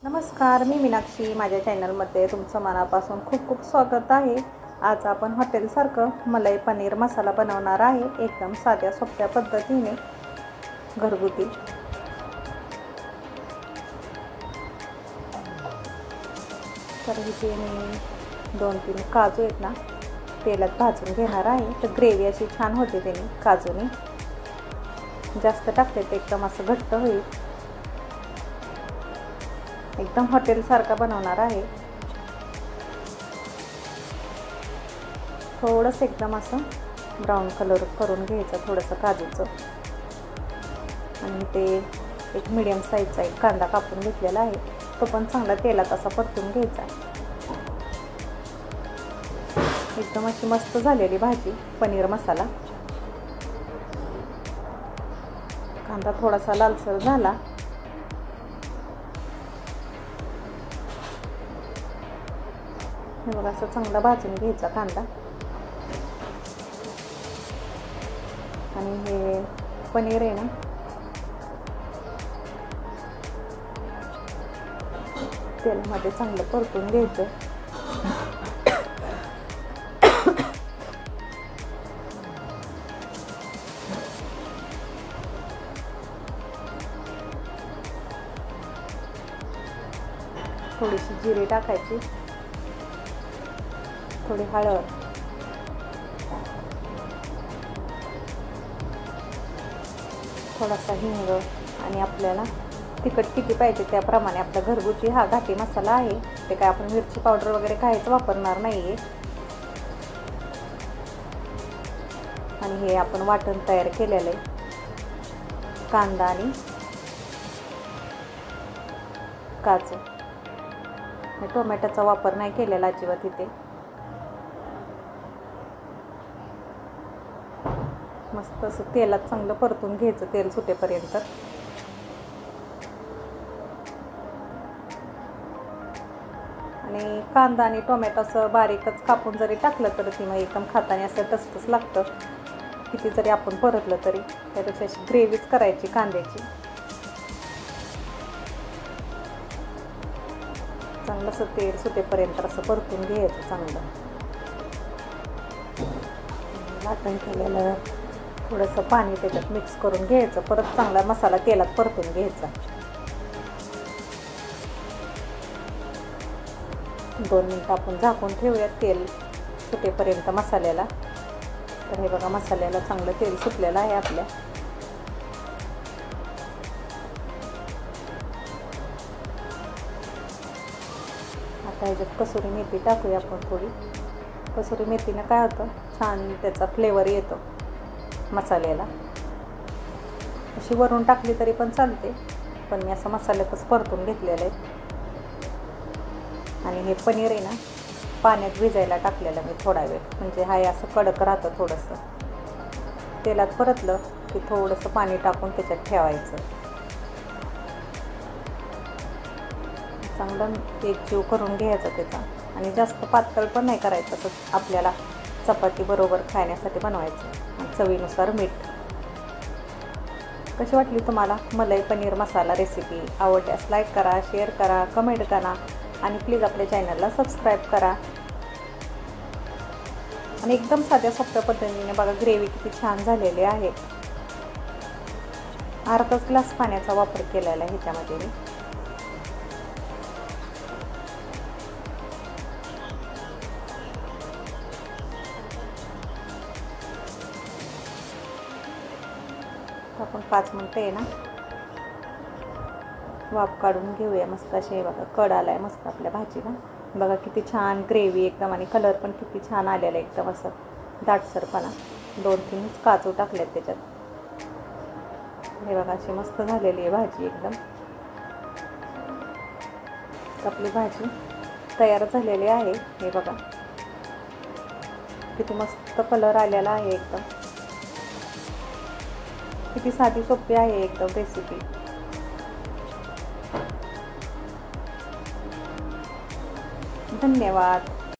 नमस्कार, मी मीनाक्षी. माझ्या चॅनलमध्ये तुमचं मनापासून खूप खूप स्वागत आहे. आज आपण हॉटेलसारखं मलाई पनीर मसाला बनवणार आहे, एकदम साध्या सोप्या पद्धतीने घरगुती. तर इथे मी 2-3 काजू आहेत ना, तेलात भाजून घेणार आहे. तर ग्रेव्ही अशी छान होते त्याने, काजूने जास्त टाकले तर एकदम असं घट्ट होईल. एकदम हॉटेलसारखा बनवणार आहे. थोडंसं एकदम असं ब्राऊन कलर करून घ्यायचं थोडंसं काजूचं. आणि ते एक मीडियम साईजचा एक कांदा कापून घेतलेला आहे, तो पण चांगला तेलात असा परतून घ्यायचा. एकदम अशी मस्त झालेली भाजी पनीर मसाला. कांदा थोडासा लालसर झाला हे बघा, असं चांगला भाजून घ्यायचा कांदा. आणि हे पनीर आहे ना, तेलामध्ये चांगलं परतून घ्यायचं. थोडीशी जिरे टाकायची, थोडी हळद, थोडासा हिंग. आणि आपल्याला तिखट किती पाहिजे त्याप्रमाणे आपला घरगुती हा घाटी मसाला आहे. ते काय आपण मिरची पावडर वगैरे काहीच वापरणार नाही आहे. आणि हे आपण वाटण तयार केलेलं आहे, कांदा आणि काजू. टोमॅटोचा वापर नाही केलेला अजिबात इथे. मस्त असं तेलात चांगलं परतून घ्यायचं, तेल सुटेपर्यंत. आणि कांदा आणि टोमॅटो असं बारीकच कापून जरी टाकलं तर ती मग एकदम खाताना असं टसटस लागतं, किती जरी आपण परतलं तरी. त्यापेक्षा अशी ग्रेव्हीच करायची कांद्याची. चांगलं असं तेल सुटेपर्यंत असं परतून घ्यायचं चांगलं. वाटण केलेलं थोडंसं पाणी त्याच्यात मिक्स करून घ्यायचं. परत चांगला मसाला तेलात परतून घ्यायचा. 2 मिनिटं आपण झाकून ठेवूया तेल सुटेपर्यंत मसाल्याला. तर हे बघा, मसाल्याला चांगलं तेल सुटलेलं आहे आपल्या. आता ह्याच्यात कसुरी मेथी टाकूया आपण थोडी. कसुरी मेथीनं काय होतं, छान त्याचा फ्लेवर येतो मसाल्याला. अशी वरून टाकली तरी पण चालते, पण मी असं मसाल्यातच परतून घेतलेलं आहे. आणि हे पनीर आहे ना, पाण्यात भिजायला टाकलेलं मी थोडा वेळ, म्हणजे हाय असं कडक राहतं. थोडंसं तेलात परतलं की थोडंसं पाणी टाकून त्याच्यात ठेवायचं. चांगलं एकजीव करून घ्यायचा त्याचा. आणि जास्त पातळ पण नाही करायचं, तर आपल्याला चपाती बरोबर खाण्यासाठी बनवायचं. आणि चवीनुसार मीठ. कशी वाटली तुम्हाला मलाई पनीर मसाला रेसिपी? आवडल्यास लाईक करा, शेअर करा, कमेंट करा. आणि प्लीज आपल्या चॅनलला सबस्क्राईब करा. आणि एकदम साध्या सोप्या पद्धतीने बघा ग्रेव्ही किती छान झालेली आहे. अर्धाच ग्लास पाण्याचा वापर केलेला आहे ह्याच्यामध्ये मी. आपण 5 मिनिटं आहे ना वाफ काढून घेऊया. मस्त असे बघा कड आलाय मस्त आपल्या भाजीला. बघा किती छान ग्रेव्ही एकदम. आणि कलर पण किती छान आलेला आहे, एकदम असं दाटसरपणा. 2-3 काजू टाकलेत त्याच्यात. हे बघा अशी मस्त झालेली आहे भाजी एकदम. आपली भाजी तयार झालेली आहे. हे बघा किती मस्त कलर आलेला आहे एकदम. किती साधी सोपी आहे एकदम रेसिपी. धन्यवाद.